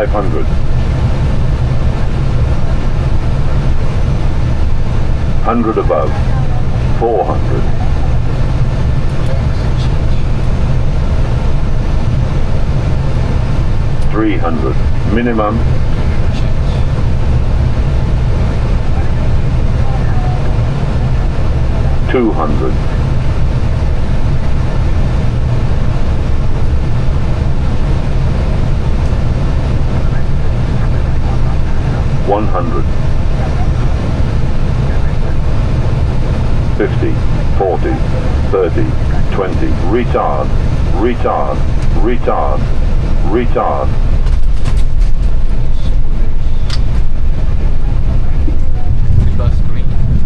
500. 100 above. 400. 300. Minimum. 200. 100. 50, 40, 30, 20, retard, retard, retard, retard.